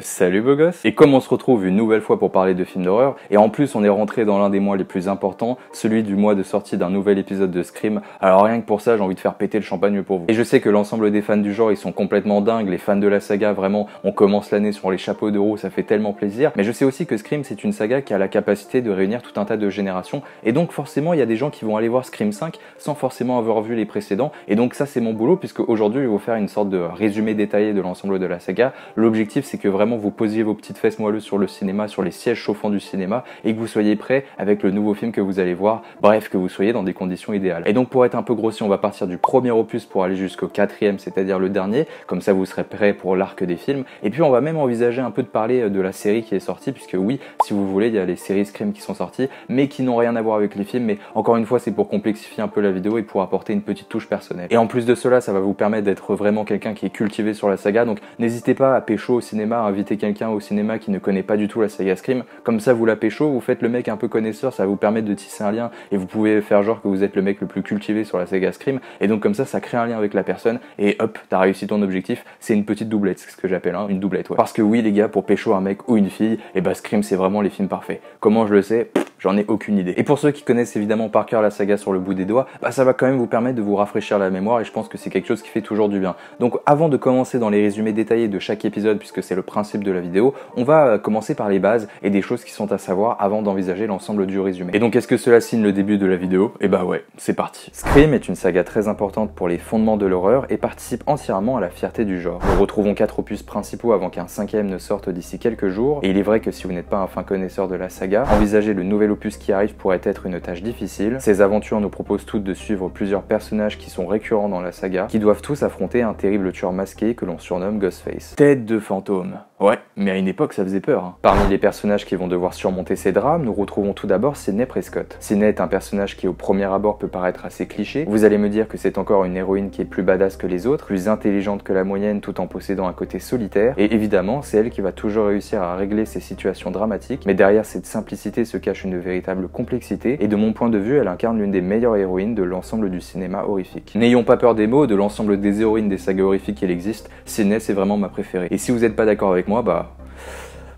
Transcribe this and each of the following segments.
Salut beau gosse. Et comme on se retrouve une nouvelle fois pour parler de films d'horreur, et en plus on est rentré dans l'un des mois les plus importants, celui du mois de sortie d'un nouvel épisode de Scream, alors rien que pour ça j'ai envie de faire péter le champagne pour vous. Et je sais que l'ensemble des fans du genre ils sont complètement dingues, les fans de la saga vraiment, on commence l'année sur les chapeaux de roue, ça fait tellement plaisir, mais je sais aussi que Scream c'est une saga qui a la capacité de réunir tout un tas de générations, et donc forcément il y a des gens qui vont aller voir Scream 5 sans forcément avoir vu les précédents, et donc ça c'est mon boulot puisque aujourd'hui je vais vous faire une sorte de résumé détaillé de l'ensemble de la saga. L'objectif c'est que vraiment vous posiez vos petites fesses moelleuses sur le cinéma, sur les sièges chauffants du cinéma, et que vous soyez prêts avec le nouveau film que vous allez voir, bref que vous soyez dans des conditions idéales. Et donc pour être un peu grossier, on va partir du premier opus pour aller jusqu'au quatrième, c'est-à-dire le dernier, comme ça vous serez prêts pour l'arc des films, et puis on va même envisager un peu de parler de la série qui est sortie, puisque oui, si vous voulez, il y a les séries Scream qui sont sorties, mais qui n'ont rien à voir avec les films, mais encore une fois c'est pour complexifier un peu la vidéo et pour apporter une petite touche personnelle. Et en plus de cela, ça va vous permettre d'être vraiment quelqu'un qui est cultivé sur la saga, donc n'hésitez pas à pécho au cinéma, à inviter quelqu'un au cinéma qui ne connaît pas du tout la saga Scream, comme ça vous la pécho, vous faites le mec un peu connaisseur, ça va vous permettre de tisser un lien, et vous pouvez faire genre que vous êtes le mec le plus cultivé sur la saga Scream, et donc comme ça crée un lien avec la personne, et hop, t'as réussi ton objectif, c'est une petite doublette, c'est ce que j'appelle, hein, une doublette, ouais. Parce que oui les gars, pour pécho un mec ou une fille, et bah Scream c'est vraiment les films parfaits. Comment je le sais? J'en ai aucune idée. Et pour ceux qui connaissent évidemment par cœur la saga sur le bout des doigts, bah ça va quand même vous permettre de vous rafraîchir la mémoire, et je pense que c'est quelque chose qui fait toujours du bien. Donc avant de commencer dans les résumés détaillés de chaque épisode, puisque c'est le principe de la vidéo, on va commencer par les bases et des choses qui sont à savoir avant d'envisager l'ensemble du résumé. Et donc est-ce que cela signe le début de la vidéo? Et bah ouais, c'est parti. Scream est une saga très importante pour les fondements de l'horreur et participe entièrement à la fierté du genre. Nous retrouvons 4 opus principaux avant qu'un 5e ne sorte d'ici quelques jours, et il est vrai que si vous n'êtes pas un fin connaisseur de la saga, envisager le nouvel opus qui arrive pourrait être une tâche difficile. Ces aventures nous proposent toutes de suivre plusieurs personnages qui sont récurrents dans la saga, qui doivent tous affronter un terrible tueur masqué que l'on surnomme Ghostface. Tête de fantôme. Ouais, mais à une époque ça faisait peur, hein. Parmi les personnages qui vont devoir surmonter ces drames, nous retrouvons tout d'abord Sidney Prescott. Sidney est un personnage qui au premier abord peut paraître assez cliché. Vous allez me dire que c'est encore une héroïne qui est plus badass que les autres, plus intelligente que la moyenne tout en possédant un côté solitaire, et évidemment c'est elle qui va toujours réussir à régler ces situations dramatiques, mais derrière cette simplicité se cache une véritable complexité, et de mon point de vue elle incarne l'une des meilleures héroïnes de l'ensemble du cinéma horrifique. N'ayons pas peur des mots, de l'ensemble des héroïnes des sagas horrifiques qu'il existe, Sidney c'est vraiment ma préférée. Et si vous n'êtes pas d'accord avec moi, bah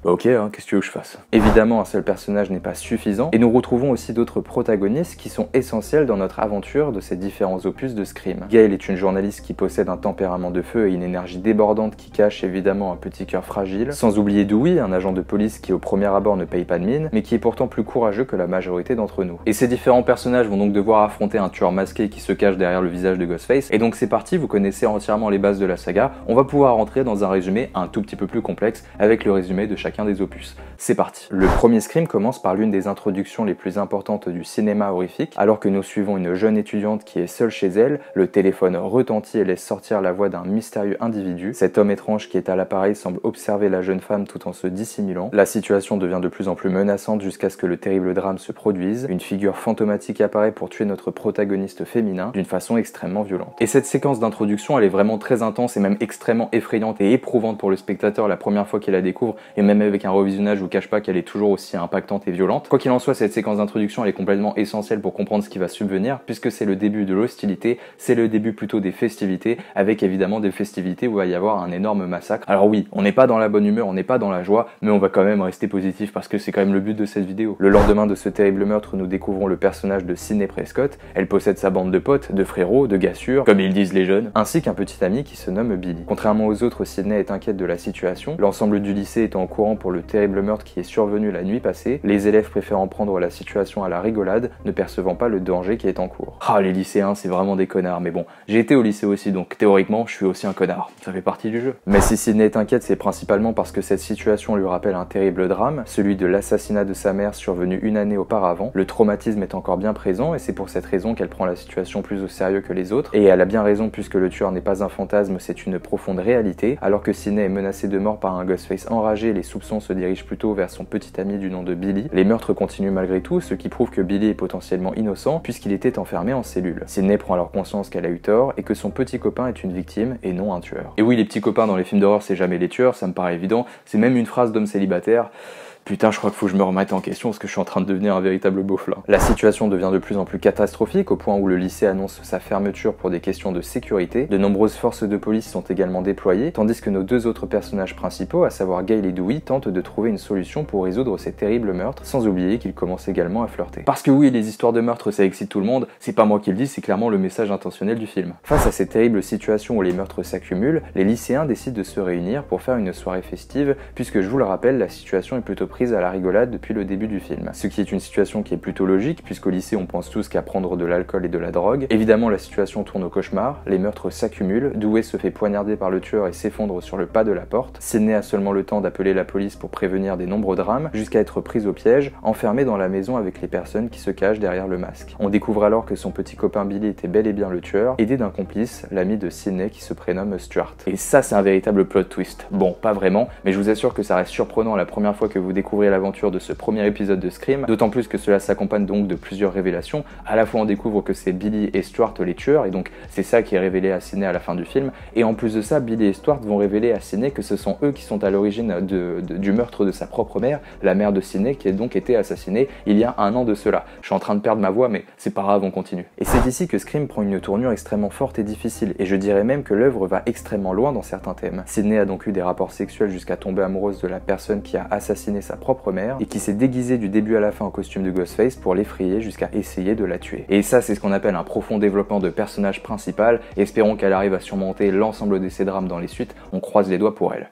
ok, hein, qu'est-ce que tu veux que je fasse? Évidemment, un seul personnage n'est pas suffisant, et nous retrouvons aussi d'autres protagonistes qui sont essentiels dans notre aventure de ces différents opus de Scream. Gail est une journaliste qui possède un tempérament de feu et une énergie débordante qui cache évidemment un petit cœur fragile, sans oublier Dewey, un agent de police qui au premier abord ne paye pas de mine, mais qui est pourtant plus courageux que la majorité d'entre nous. Et ces différents personnages vont donc devoir affronter un tueur masqué qui se cache derrière le visage de Ghostface, et donc c'est parti, vous connaissez entièrement les bases de la saga, on va pouvoir rentrer dans un résumé un tout petit peu plus complexe avec le résumé de chacun des opus. C'est parti. Le premier Scream commence par l'une des introductions les plus importantes du cinéma horrifique, alors que nous suivons une jeune étudiante qui est seule chez elle, le téléphone retentit et laisse sortir la voix d'un mystérieux individu. Cet homme étrange qui est à l'appareil semble observer la jeune femme tout en se dissimulant. La situation devient de plus en plus menaçante jusqu'à ce que le terrible drame se produise. Une figure fantomatique apparaît pour tuer notre protagoniste féminin d'une façon extrêmement violente. Et cette séquence d'introduction, elle est vraiment très intense et même extrêmement effrayante et éprouvante pour le spectateur la première fois qu'il la découvre, et même avec un revisionnage, je vous cache pas qu'elle est toujours aussi impactante et violente. Quoi qu'il en soit, cette séquence d'introduction elle est complètement essentielle pour comprendre ce qui va subvenir, puisque c'est le début de l'hostilité, c'est le début plutôt des festivités, avec évidemment des festivités où il va y avoir un énorme massacre. Alors oui, on n'est pas dans la bonne humeur, on n'est pas dans la joie, mais on va quand même rester positif parce que c'est quand même le but de cette vidéo. Le lendemain de ce terrible meurtre, nous découvrons le personnage de Sidney Prescott. Elle possède sa bande de potes, de frérots, de gars sûrs, comme ils disent les jeunes, ainsi qu'un petit ami qui se nomme Billy. Contrairement aux autres, Sidney est inquiète de la situation. L'ensemble du lycée étant au courant pour le terrible meurtre qui est survenu la nuit passée, les élèves préférant prendre la situation à la rigolade, ne percevant pas le danger qui est en cours. Ah, les lycéens, c'est vraiment des connards, mais bon, j'ai été au lycée aussi, donc théoriquement, je suis aussi un connard. Ça fait partie du jeu. Mais si Sidney est inquiète, c'est principalement parce que cette situation lui rappelle un terrible drame, celui de l'assassinat de sa mère survenu une année auparavant. Le traumatisme est encore bien présent, et c'est pour cette raison qu'elle prend la situation plus au sérieux que les autres, et elle a bien raison puisque le tueur n'est pas un fantasme, c'est une profonde réalité. Alors que Sidney est menacée de mort par un Ghostface enragé, les soupçons se dirigent plutôt vers son petit ami du nom de Billy. Les meurtres continuent malgré tout, ce qui prouve que Billy est potentiellement innocent puisqu'il était enfermé en cellule. Sidney prend alors conscience qu'elle a eu tort et que son petit copain est une victime et non un tueur. Et oui, les petits copains dans les films d'horreur c'est jamais les tueurs, ça me paraît évident, c'est même une phrase d'homme célibataire. Putain, je crois qu'il faut que je me remette en question parce que je suis en train de devenir un véritable beauf là. La situation devient de plus en plus catastrophique au point où le lycée annonce sa fermeture pour des questions de sécurité. De nombreuses forces de police sont également déployées, tandis que nos deux autres personnages principaux, à savoir Gale et Dewey, tentent de trouver une solution pour résoudre ces terribles meurtres, sans oublier qu'ils commencent également à flirter. Parce que oui, les histoires de meurtre ça excite tout le monde, c'est pas moi qui le dis, c'est clairement le message intentionnel du film. Face à ces terribles situations où les meurtres s'accumulent, les lycéens décident de se réunir pour faire une soirée festive, puisque je vous le rappelle, la situation est plutôt prise à la rigolade depuis le début du film. Ce qui est une situation qui est plutôt logique, puisqu'au lycée on pense tous qu'à prendre de l'alcool et de la drogue. Évidemment la situation tourne au cauchemar, les meurtres s'accumulent, Dewey se fait poignarder par le tueur et s'effondre sur le pas de la porte. Sidney a seulement le temps d'appeler la police pour prévenir des nombreux drames, jusqu'à être prise au piège, enfermée dans la maison avec les personnes qui se cachent derrière le masque. On découvre alors que son petit copain Billy était bel et bien le tueur, aidé d'un complice, l'ami de Sidney qui se prénomme Stuart. Et ça c'est un véritable plot twist. Bon, pas vraiment, mais je vous assure que ça reste surprenant la première fois que vous découvrez l'aventure de ce premier épisode de Scream, d'autant plus que cela s'accompagne donc de plusieurs révélations. À la fois on découvre que c'est Billy et Stuart les tueurs, et donc c'est ça qui est révélé à Sidney à la fin du film, et en plus de ça, Billy et Stuart vont révéler à Sidney que ce sont eux qui sont à l'origine du meurtre de sa propre mère, la mère de Sidney qui a donc été assassinée il y a 1 an de cela. Je suis en train de perdre ma voix, mais c'est pas grave, on continue. Et c'est ici que Scream prend une tournure extrêmement forte et difficile, et je dirais même que l'œuvre va extrêmement loin dans certains thèmes. Sidney a donc eu des rapports sexuels jusqu'à tomber amoureuse de la personne qui a assassiné sa propre mère, et qui s'est déguisée du début à la fin en costume de Ghostface pour l'effrayer jusqu'à essayer de la tuer. Et ça c'est ce qu'on appelle un profond développement de personnage principal, et espérons qu'elle arrive à surmonter l'ensemble de ses drames dans les suites, on croise les doigts pour elle.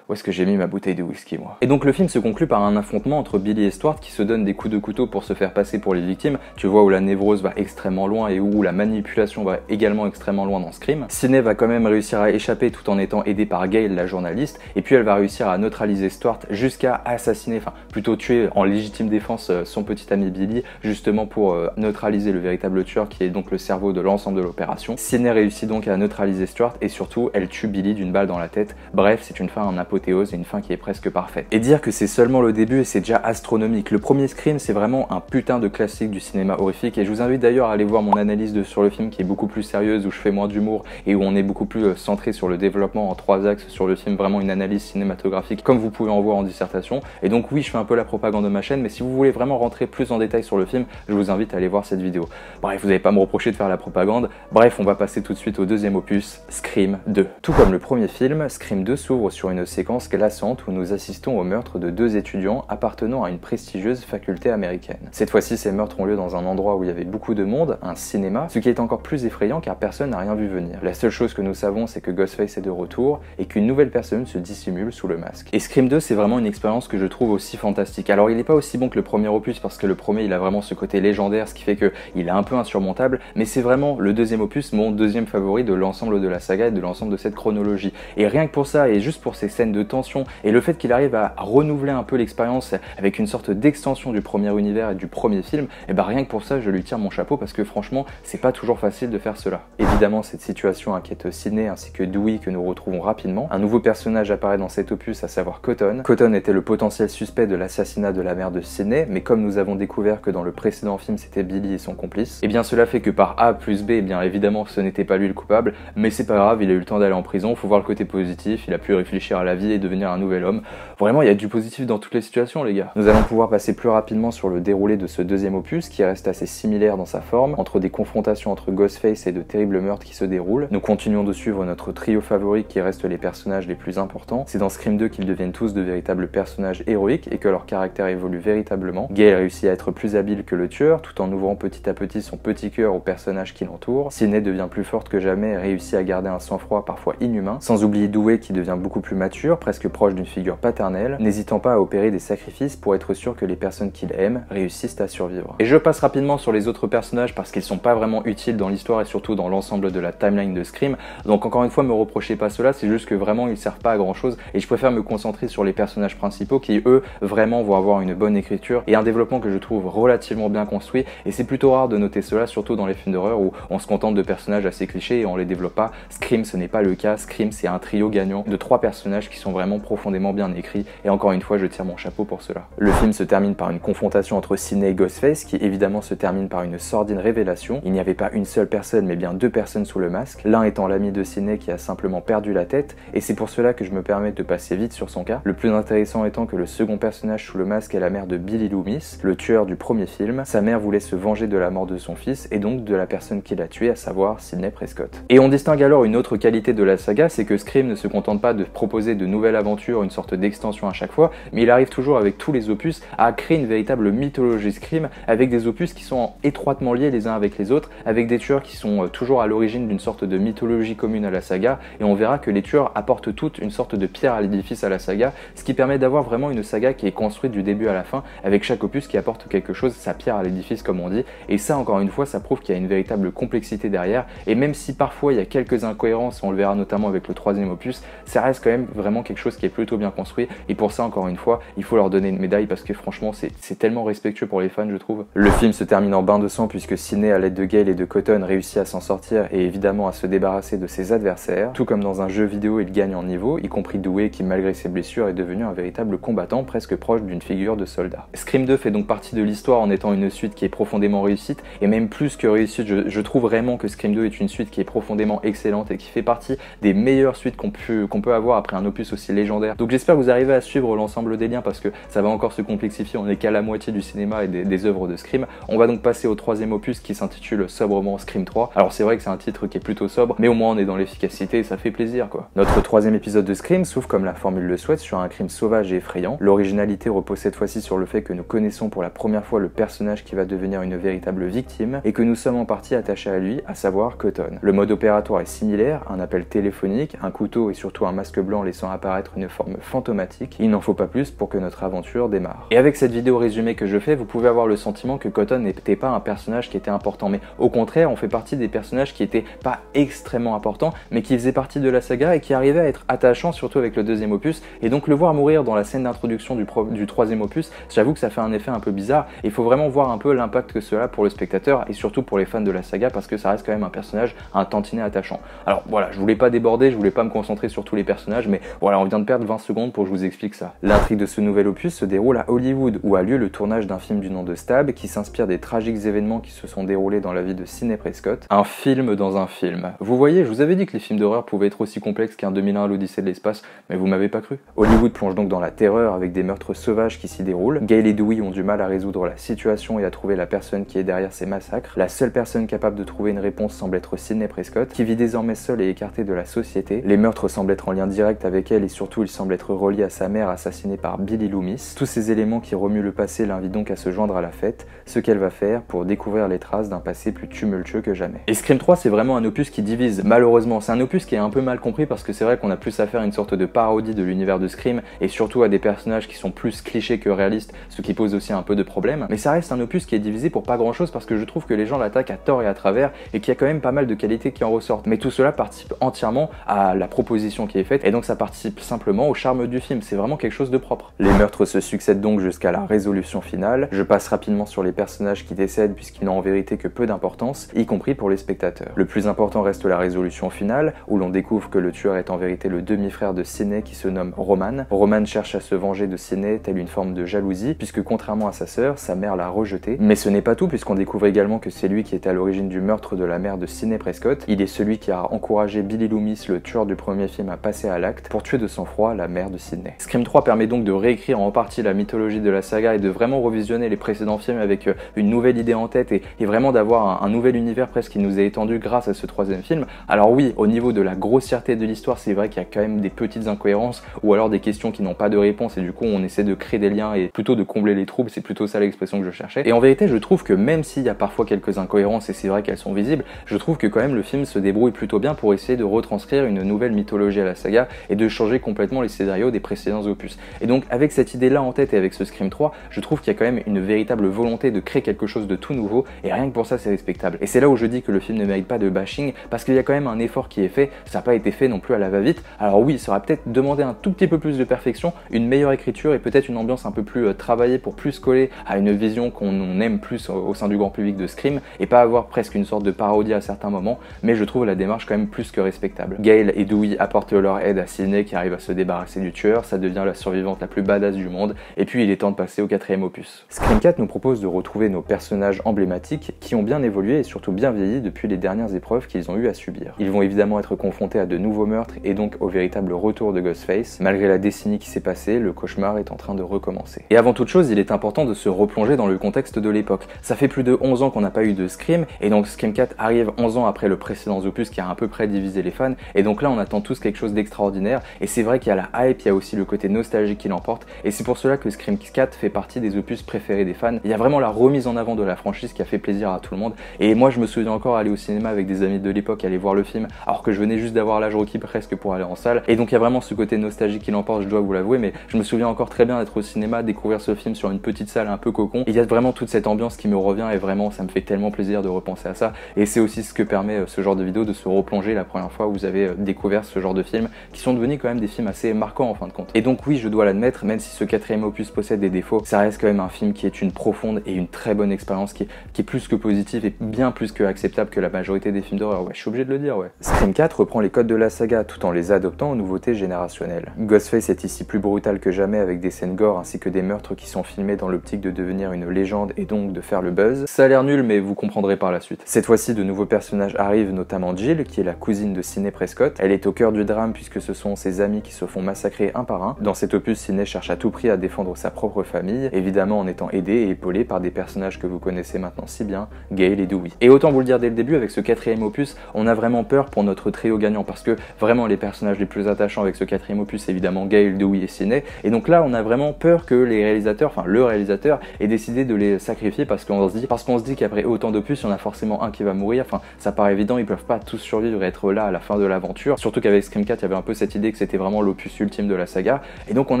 Où est-ce que j'ai mis ma bouteille de whisky, moi? Et donc le film se conclut par un affrontement entre Billy et Stuart qui se donnent des coups de couteau pour se faire passer pour les victimes. Tu vois où la névrose va extrêmement loin et où la manipulation va également extrêmement loin dans Scream. Sidney va quand même réussir à échapper tout en étant aidée par Gale, la journaliste, et puis elle va réussir à neutraliser Stuart jusqu'à assassiner, enfin plutôt tuer en légitime défense son petit ami Billy, justement pour neutraliser le véritable tueur qui est donc le cerveau de l'ensemble de l'opération. Sidney réussit donc à neutraliser Stuart et surtout elle tue Billy d'une balle dans la tête. Bref, c'est une fin en apothéose et une fin qui est presque parfaite. Et dire que c'est seulement le début et c'est déjà astronomique. Le premier Scream c'est vraiment un putain de classique du cinéma horrifique et je vous invite d'ailleurs à aller voir mon analyse sur le film qui est beaucoup plus sérieuse, où je fais moins d'humour et où on est beaucoup plus centré sur le développement en 3 axes sur le film, vraiment une analyse cinématographique comme vous pouvez en voir en dissertation. Et donc oui, je fais un peu la propagande de ma chaîne, mais si vous voulez vraiment rentrer plus en détail sur le film, je vous invite à aller voir cette vidéo. Bref, vous n'allez pas me reprocher de faire la propagande. Bref, on va passer tout de suite au deuxième opus, Scream 2. Tout comme le premier film, Scream 2 s'ouvre sur une séquence glaçante où nous assistons au meurtre de 2 étudiants appartenant à une prestigieuse faculté américaine. Cette fois-ci, ces meurtres ont lieu dans un endroit où il y avait beaucoup de monde, un cinéma, ce qui est encore plus effrayant car personne n'a rien vu venir. La seule chose que nous savons, c'est que Ghostface est de retour et qu'une nouvelle personne se dissimule sous le masque. Et Scream 2, c'est vraiment une expérience que je trouve aussi fantastique. Alors il n'est pas aussi bon que le premier opus parce que le premier, il a vraiment ce côté légendaire, ce qui fait qu'il est un peu insurmontable, mais c'est vraiment le deuxième opus, mon deuxième favori de l'ensemble de la saga et de l'ensemble de cette chronologie. Et rien que pour ça, et juste pour ces scènes de tension, et le fait qu'il arrive à renouveler un peu l'expérience avec une sorte d'extension du premier univers et du premier film, et bah rien que pour ça je lui tire mon chapeau parce que franchement c'est pas toujours facile de faire cela. Évidemment cette situation inquiète Sidney ainsi que Dewey que nous retrouvons rapidement. Un nouveau personnage apparaît dans cet opus, à savoir Cotton. Cotton était le potentiel suspect de l'assassinat de la mère de Sidney, mais comme nous avons découvert que dans le précédent film c'était Billy et son complice, et bien cela fait que par A plus B, et bien évidemment ce n'était pas lui le coupable, mais c'est pas grave, il a eu le temps d'aller en prison, faut voir le côté positif, il a pu réfléchir à la vie et devenir un nouvel homme. Vraiment, il y a du positif dans toutes les situations, les gars. Nous allons pouvoir passer plus rapidement sur le déroulé de ce deuxième opus, qui reste assez similaire dans sa forme, entre des confrontations entre Ghostface et de terribles meurtres qui se déroulent. Nous continuons de suivre notre trio favori qui reste les personnages les plus importants. C'est dans Scream 2 qu'ils deviennent tous de véritables personnages héroïques et que leur caractère évolue véritablement. Gale réussit à être plus habile que le tueur, tout en ouvrant petit à petit son petit cœur aux personnages qui l'entourent. Sidney devient plus forte que jamais et réussit à garder un sang-froid parfois inhumain. Sans oublier Dewey qui devient beaucoup plus mature, presque proche d'une figure paternelle, n'hésitant pas à opérer des sacrifices pour être sûr que les personnes qu'il aime réussissent à survivre. Et je passe rapidement sur les autres personnages parce qu'ils sont pas vraiment utiles dans l'histoire et surtout dans l'ensemble de la timeline de Scream, donc encore une fois me reprochez pas cela, c'est juste que vraiment ils servent pas à grand chose et je préfère me concentrer sur les personnages principaux qui eux vraiment vont avoir une bonne écriture et un développement que je trouve relativement bien construit, et c'est plutôt rare de noter cela, surtout dans les films d'horreur où on se contente de personnages assez clichés et on les développe pas. Scream ce n'est pas le cas, Scream c'est un trio gagnant de 3 personnages qui qui sont vraiment profondément bien écrits, et encore une fois je tire mon chapeau pour cela. Le film se termine par une confrontation entre Sidney et Ghostface, qui évidemment se termine par une sordide révélation. Il n'y avait pas une seule personne mais bien deux personnes sous le masque, l'un étant l'ami de Sidney qui a simplement perdu la tête, et c'est pour cela que je me permets de passer vite sur son cas. Le plus intéressant étant que le second personnage sous le masque est la mère de Billy Loomis, le tueur du premier film. Sa mère voulait se venger de la mort de son fils et donc de la personne qui l'a tué, à savoir Sidney Prescott. Et on distingue alors une autre qualité de la saga, c'est que Scream ne se contente pas de proposer de nouvelles aventures, une sorte d'extension à chaque fois, mais il arrive toujours avec tous les opus à créer une véritable mythologie Scream, avec des opus qui sont étroitement liés les uns avec les autres, avec des tueurs qui sont toujours à l'origine d'une sorte de mythologie commune à la saga, et on verra que les tueurs apportent toutes une sorte de pierre à l'édifice à la saga, ce qui permet d'avoir vraiment une saga qui est construite du début à la fin, avec chaque opus qui apporte quelque chose, sa pierre à l'édifice comme on dit, et ça encore une fois ça prouve qu'il y a une véritable complexité derrière, et même si parfois il y a quelques incohérences, on le verra notamment avec le troisième opus, ça reste quand même vraiment quelque chose qui est plutôt bien construit, et pour ça encore une fois, il faut leur donner une médaille parce que franchement c'est tellement respectueux pour les fans je trouve. Le film se termine en bain de sang puisque Sidney à l'aide de Gale et de Cotton réussit à s'en sortir et évidemment à se débarrasser de ses adversaires. Tout comme dans un jeu vidéo, il gagne en niveau, y compris Dewey qui malgré ses blessures est devenu un véritable combattant presque proche d'une figure de soldat. Scream 2 fait donc partie de l'histoire en étant une suite qui est profondément réussite, et même plus que réussite, je trouve vraiment que Scream 2 est une suite qui est profondément excellente et qui fait partie des meilleures suites qu'on peut avoir après un opus aussi légendaire. Donc j'espère que vous arrivez à suivre l'ensemble des liens parce que ça va encore se complexifier, on n'est qu'à la moitié du cinéma et des œuvres de Scream. On va donc passer au troisième opus qui s'intitule sobrement Scream 3. Alors c'est vrai que c'est un titre qui est plutôt sobre, mais au moins on est dans l'efficacité et ça fait plaisir quoi. Notre troisième épisode de Scream s'ouvre comme la formule le souhaite sur un crime sauvage et effrayant. L'originalité repose cette fois-ci sur le fait que nous connaissons pour la première fois le personnage qui va devenir une véritable victime et que nous sommes en partie attachés à lui, à savoir Cotton. Le mode opératoire est similaire, un appel téléphonique, un couteau et surtout un masque blanc laissant apparaître une forme fantomatique. Il n'en faut pas plus pour que notre aventure démarre. Et avec cette vidéo résumée que je fais, vous pouvez avoir le sentiment que Cotton n'était pas un personnage qui était important, mais au contraire, on fait partie des personnages qui étaient pas extrêmement importants, mais qui faisaient partie de la saga et qui arrivaient à être attachants, surtout avec le deuxième opus, et donc le voir mourir dans la scène d'introduction du troisième opus, j'avoue que ça fait un effet un peu bizarre, et il faut vraiment voir un peu l'impact que cela a pour le spectateur, et surtout pour les fans de la saga, parce que ça reste quand même un personnage, un tantinet attachant. Alors voilà, je voulais pas déborder, je voulais pas me concentrer sur tous les personnages, mais voilà, on vient de perdre 20 secondes pour que je vous explique ça. L'intrigue de ce nouvel opus se déroule à Hollywood, où a lieu le tournage d'un film du nom de Stab, qui s'inspire des tragiques événements qui se sont déroulés dans la vie de Sidney Prescott. Un film dans un film. Vous voyez, je vous avais dit que les films d'horreur pouvaient être aussi complexes qu'un 2001 l'Odyssée de l'espace, mais vous m'avez pas cru. Hollywood plonge donc dans la terreur avec des meurtres sauvages qui s'y déroulent. Gale et Dewey ont du mal à résoudre la situation et à trouver la personne qui est derrière ces massacres. La seule personne capable de trouver une réponse semble être Sidney Prescott, qui vit désormais seule et écartée de la société. Les meurtres semblent être en lien direct avec elle et surtout ils semblent être reliés à sa mère assassinée par Billy Loomis. Tous ces éléments qui remuent le passé l'invitent donc à se joindre à la fête, ce qu'elle va faire pour découvrir les traces d'un passé plus tumultueux que jamais. Et Scream 3 c'est vraiment un opus qui divise, malheureusement. C'est un opus qui est un peu mal compris parce que c'est vrai qu'on a plus à faire une sorte de parodie de l'univers de Scream et surtout à des personnages qui sont plus clichés que réalistes, ce qui pose aussi un peu de problème. Mais ça reste un opus qui est divisé pour pas grand chose parce que je trouve que les gens l'attaquent à tort et à travers et qu'il y a quand même pas mal de qualités qui en ressortent. Mais tout cela participe entièrement à la proposition qui est faite et donc ça participe simplement au charme du film. C'est vraiment quelque chose de propre. Les meurtres se succèdent donc jusqu'à la résolution finale. Je passe rapidement sur les personnages qui décèdent puisqu'ils n'ont en vérité que peu d'importance, y compris pour les spectateurs. Le plus important reste la résolution finale, où l'on découvre que le tueur est en vérité le demi-frère de Sidney qui se nomme Roman. Roman cherche à se venger de Sidney telle une forme de jalousie, puisque contrairement à sa sœur, sa mère l'a rejeté. Mais ce n'est pas tout, puisqu'on découvre également que c'est lui qui est à l'origine du meurtre de la mère de Sidney Prescott. Il est celui qui a encouragé Billy Loomis, le tueur du premier film, à passer à l'acte pour tuer de sang-froid la mère de Sidney. Scream 3 permet donc de réécrire en partie la mythologie de la saga et de vraiment revisionner les précédents films avec une nouvelle idée en tête et vraiment d'avoir un nouvel univers presque qui nous est étendu grâce à ce troisième film. Alors oui, au niveau de la grossièreté de l'histoire, c'est vrai qu'il y a quand même des petites incohérences ou alors des questions qui n'ont pas de réponse et du coup on essaie de créer des liens et plutôt de combler les troubles, c'est plutôt ça l'expression que je cherchais. Et en vérité, je trouve que même s'il y a parfois quelques incohérences et c'est vrai qu'elles sont visibles, je trouve que quand même le film se débrouille plutôt bien pour essayer de retranscrire une nouvelle mythologie à la saga et de changer complètement les scénarios des précédents opus. Et donc avec cette idée-là en tête et avec ce Scream 3, je trouve qu'il y a quand même une véritable volonté de créer quelque chose de tout nouveau et rien que pour ça c'est respectable. Et c'est là où je dis que le film ne mérite pas de bashing parce qu'il y a quand même un effort qui est fait, ça n'a pas été fait non plus à la va-vite. Alors oui, ça aurait peut-être demandé un tout petit peu plus de perfection, une meilleure écriture et peut-être une ambiance un peu plus travaillée pour plus coller à une vision qu'on aime plus au sein du grand public de Scream et pas avoir presque une sorte de parodie à certains moments, mais je trouve la démarche quand même plus que respectable. Gale et Dewey apportent leur aide à Sidney qui arrive à se débarrasser du tueur, ça devient la survivante la plus badass du monde, et puis il est temps de passer au 4e opus. Scream 4 nous propose de retrouver nos personnages emblématiques qui ont bien évolué et surtout bien vieilli depuis les dernières épreuves qu'ils ont eu à subir. Ils vont évidemment être confrontés à de nouveaux meurtres et donc au véritable retour de Ghostface. Malgré la décennie qui s'est passée, le cauchemar est en train de recommencer. Et avant toute chose, il est important de se replonger dans le contexte de l'époque. Ça fait plus de 11 ans qu'on n'a pas eu de Scream, et donc Scream 4 arrive 11 ans après le précédent opus qui a à peu près divisé les fans, et donc là on attend tous quelque chose d'extraordinaire, et c'est vrai qu'il y a la hype, il y a aussi le côté nostalgique qui l'emporte, et c'est pour cela que Scream 4 fait partie des opus préférés des fans. Il y a vraiment la remise en avant de la franchise qui a fait plaisir à tout le monde, et moi je me souviens encore aller au cinéma avec des amis de l'époque, aller voir le film, alors que je venais juste d'avoir l'âge requis presque pour aller en salle, et donc il y a vraiment ce côté nostalgique qui l'emporte, je dois vous l'avouer, mais je me souviens encore très bien d'être au cinéma, découvrir ce film sur une petite salle un peu cocon, et il y a vraiment toute cette ambiance qui me revient, et vraiment ça me fait tellement plaisir de repenser à ça, et c'est aussi ce que permet ce genre de vidéo, de se replonger la première fois où vous avez découvert ce genre de films, qui sont devenus quand même des films assez marquants en fin de compte. Et donc oui, je dois l'admettre, même si ce 4e opus possède des défauts, ça reste quand même un film qui est une profonde et une très bonne expérience, qui est plus que positive et bien plus que acceptable que la majorité des films d'horreur, ouais, je suis obligé de le dire, ouais. Scream 4 reprend les codes de la saga tout en les adoptant aux nouveautés générationnelles. Ghostface est ici plus brutal que jamais avec des scènes gore ainsi que des meurtres qui sont filmés dans l'optique de devenir une légende et donc de faire le buzz. Ça a l'air nul, mais vous comprendrez par la suite. Cette fois-ci, de nouveaux personnages arrivent, notamment Jill, qui est la cousine de Sidney Prescott. Elle est au cœur du drame puisque ce sont ses amis qui se font massacrer un par un. Dans cet opus, Sidney cherche à tout prix à défendre sa propre famille, évidemment en étant aidée et épaulée par des personnages que vous connaissez maintenant si bien, Gale et Dewey. Et autant vous le dire dès le début, avec ce 4e opus, on a vraiment peur pour notre trio gagnant parce que vraiment les personnages les plus attachants avec ce 4e opus, c'est évidemment Gale, Dewey et Sidney. Et donc là, on a vraiment peur que les réalisateurs, enfin le réalisateur, ait décidé de les sacrifier parce qu'on se dit qu'après autant d'opus, il y en a forcément un qui va mourir. Enfin, ça paraît évident, ils peuvent pas tous survivre et être là à la fin de l'aventure. Surtout qu'avec Scream 4, il y avait un peu cette idée que c'était vraiment l'opus ultime de la saga. Et donc on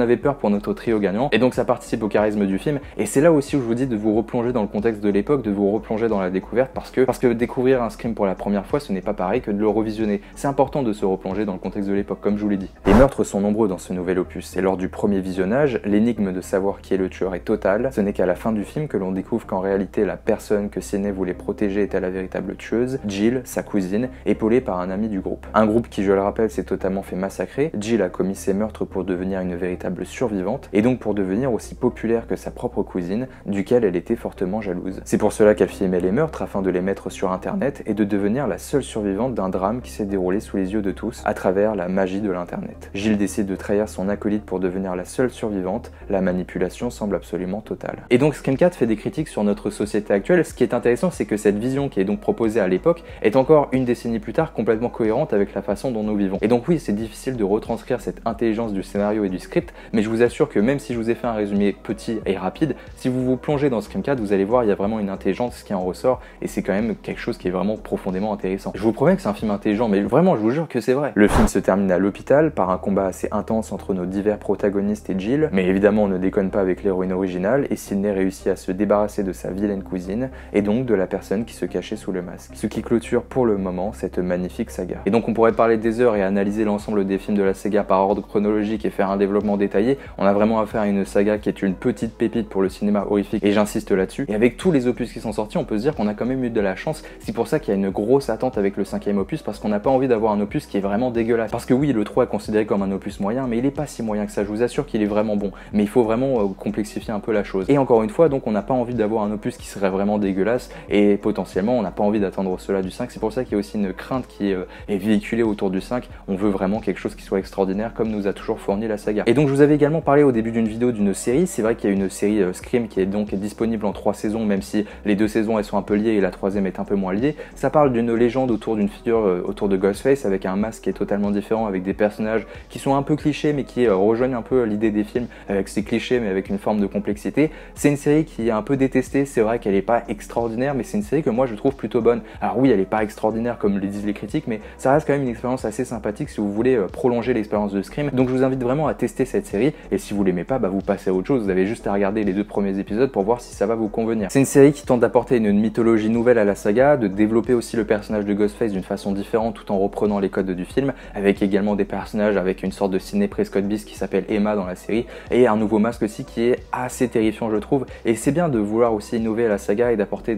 avait peur pour notre trio gagnant. Et donc ça participe au charisme du film. Et c'est là aussi où je vous dis de vous replonger dans le contexte de l'époque, de vous replonger dans la découverte parce que découvrir un Scream pour la première fois, ce n'est pas pareil que de le revisionner. C'est important de se replonger dans le contexte de l'époque, comme je vous l'ai dit. Les meurtres sont nombreux dans ce nouvel opus. Et lors du premier visionnage, l'énigme de savoir qui est le tueur est totale. Ce n'est qu'à la fin du film que l'on découvre qu'en réalité la personne que Sidney voulait protéger était la véritable tueuse, Jill, sa cousine, épaulée par un ami du groupe. Un groupe qui, je le rappelle, s'est totalement fait massacrer. Jill a commis ses meurtres pour devenir une véritable survivante et donc pour devenir aussi populaire que sa propre cousine, duquel elle était fortement jalouse. C'est pour cela qu'elle filmait les meurtres afin de les mettre sur internet et de devenir la seule survivante d'un drame qui s'est déroulé sous les yeux de tous à travers la magie de l'internet. Jill décide de trahir son acolyte pour devenir la seule survivante, la manipulation semble absolument totale. Et donc Scream 4 fait des critiques sur notre société actuelle. Ce qui est intéressant, c'est que cette vision qui est donc proposée à l'époque est encore une décennie plus tard complètement cohérente avec la façon dont nous vivons. Et donc oui, c'est difficile de retranscrire cette intelligence du scénario et du script, mais je vous assure que même si je vous ai fait un résumé petit et rapide, si vous vous plongez dans Scream 4, vous allez voir, il y a vraiment une intelligence qui en ressort, et c'est quand même quelque chose qui est vraiment profondément intéressant. Je vous promets que c'est un film intelligent, mais vraiment, je vous jure que c'est vrai. Le film se termine à l'hôpital par un combat assez intense entre nos divers protagonistes et Jill, mais évidemment on ne déconne pas avec l'héroïne originale, et Sidney réussit à se débarrasser de sa vilaine cousine, et donc de la personne qui se cachait sous le masque. Ce qui clôture pour le moment cette magnifique saga. Et donc on pourrait parler des heures et analyser l'ensemble des films de la saga par ordre chronologique et faire un développement détaillé. On a vraiment affaire à une saga qui est une petite pépite pour le cinéma horrifique, et j'insiste là-dessus. Et avec tous les opus qui sont sortis, on peut se dire qu'on a quand même eu de la chance. C'est pour ça qu'il y a une grosse attente avec le 5e opus, parce qu'on n'a pas envie d'avoir un opus qui est vraiment dégueulasse. Parce que oui, le 3 est considéré comme un opus moyen, mais il est pas si moyen que ça, je vous assure qu'il est vraiment bon. Mais il faut vraiment complexifier un peu la chose. Et encore une fois, donc on n'a pas envie d'avoir un opus qui serait vraiment dégueulasse, et potentiellement on n'a pas envie d'attendre cela du 5. C'est pour ça qu'il y a aussi une crainte qui est véhiculée autour du 5. On veut vraiment quelque chose qui soit extraordinaire, comme nous a toujours fourni la saga. Et donc je vous avais également parlé au début d'une vidéo d'une série. C'est vrai qu'il y a une série Scream qui est donc disponible en 3 saisons, même si les 2 saisons elles sont un peu liées et la 3e est un peu moins liée. Ça parle d'une légende autour d'une figure autour de Ghostface, avec un masque qui est totalement différent, avec des personnages qui sont un peu clichés mais qui rejoignent un peu l'idée des films, avec ces clichés mais avec une forme de complexité. C'est une série qui est un peu détestée, c'est vrai qu'elle est pas extraordinaire, mais c'est une série que moi je trouve plutôt bonne. Alors oui, elle est pas extraordinaire comme le disent les critiques, mais ça reste quand même une expérience assez sympathique si vous voulez prolonger l'expérience de Scream. Donc je vous invite vraiment à tester cette série, et si vous l'aimez pas, bah vous passez à autre chose. Vous avez juste à regarder les 2 premiers épisodes pour voir si ça va vous convenir. C'est une série qui tente d'apporter une mythologie nouvelle à la saga, de développer aussi le personnage de Ghostface d'une façon différente tout en reprenant les codes du film, avec également des personnages avec une sorte de Sidney Prescott bis qui s'appelle Emma dans la série, et un nouveau masque aussi qui est assez terrifiant je trouve. Et c'est bien de vouloir aussi innover à la saga et d'apporter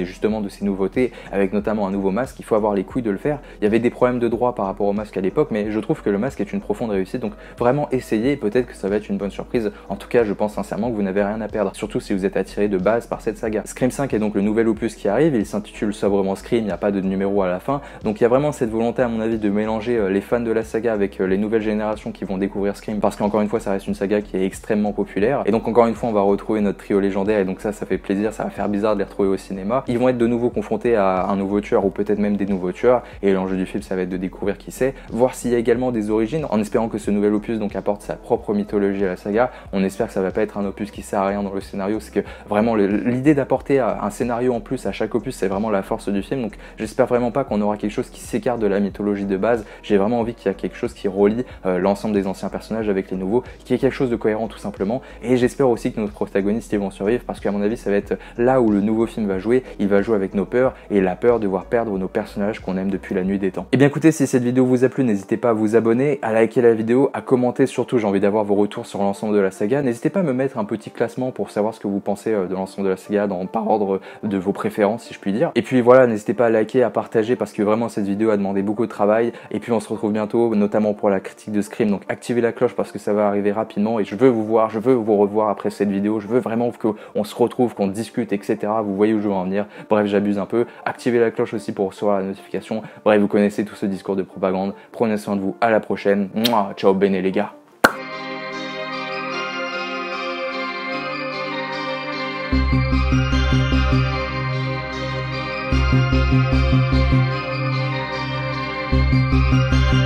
justement de ces nouveautés, avec notamment un nouveau masque. Il faut avoir les couilles de le faire. Il y avait des problèmes de droit par rapport au masque à l'époque, mais je trouve que le masque ce qui est une profonde réussite. Donc vraiment essayez et peut-être que ça va être une bonne surprise. En tout cas, je pense sincèrement que vous n'avez rien à perdre, surtout si vous êtes attiré de base par cette saga. Scream 5 est donc le nouvel opus qui arrive, il s'intitule sobrement Scream, il n'y a pas de numéro à la fin, donc il y a vraiment cette volonté à mon avis de mélanger les fans de la saga avec les nouvelles générations qui vont découvrir Scream, parce qu'encore une fois ça reste une saga qui est extrêmement populaire, et donc encore une fois on va retrouver notre trio légendaire, et donc ça fait plaisir, ça va faire bizarre de les retrouver au cinéma. Ils vont être de nouveau confrontés à un nouveau tueur, ou peut-être même des nouveaux tueurs, et l'enjeu du film ça va être de découvrir qui c'est, voir s'il y a également des origines, en espérant que ce nouvel opus donc apporte sa propre mythologie à la saga. On espère que ça va pas être un opus qui sert à rien dans le scénario, c'est que vraiment l'idée d'apporter un scénario en plus à chaque opus, c'est vraiment la force du film, donc j'espère vraiment pas qu'on aura quelque chose qui s'écarte de la mythologie de base. J'ai vraiment envie qu'il y ait quelque chose qui relie l'ensemble des anciens personnages avec les nouveaux, qui est quelque chose de cohérent tout simplement, et j'espère aussi que nos protagonistes ils vont survivre, parce qu'à mon avis ça va être là où le nouveau film va jouer, il va jouer avec nos peurs, et la peur de voir perdre nos personnages qu'on aime depuis la nuit des temps. Et bien écoutez, si cette vidéo vous a plu, n'hésitez pas à vous abonner, à liker la vidéo, à commenter, surtout j'ai envie d'avoir vos retours sur l'ensemble de la saga. N'hésitez pas à me mettre un petit classement pour savoir ce que vous pensez de l'ensemble de la saga, par ordre de vos préférences si je puis dire. Et puis voilà, n'hésitez pas à liker, à partager, parce que vraiment cette vidéo a demandé beaucoup de travail, et puis on se retrouve bientôt, notamment pour la critique de Scream, donc activez la cloche parce que ça va arriver rapidement, et je veux vous voir, je veux vous revoir après cette vidéo, je veux vraiment qu'on se retrouve, qu'on discute, etc. Vous voyez où je veux en venir, bref j'abuse un peu, activez la cloche aussi pour recevoir la notification, bref vous connaissez tout ce discours de propagande, prenez soin de vous, à la prochaine, mouah, ciao bene les gars. Thank you.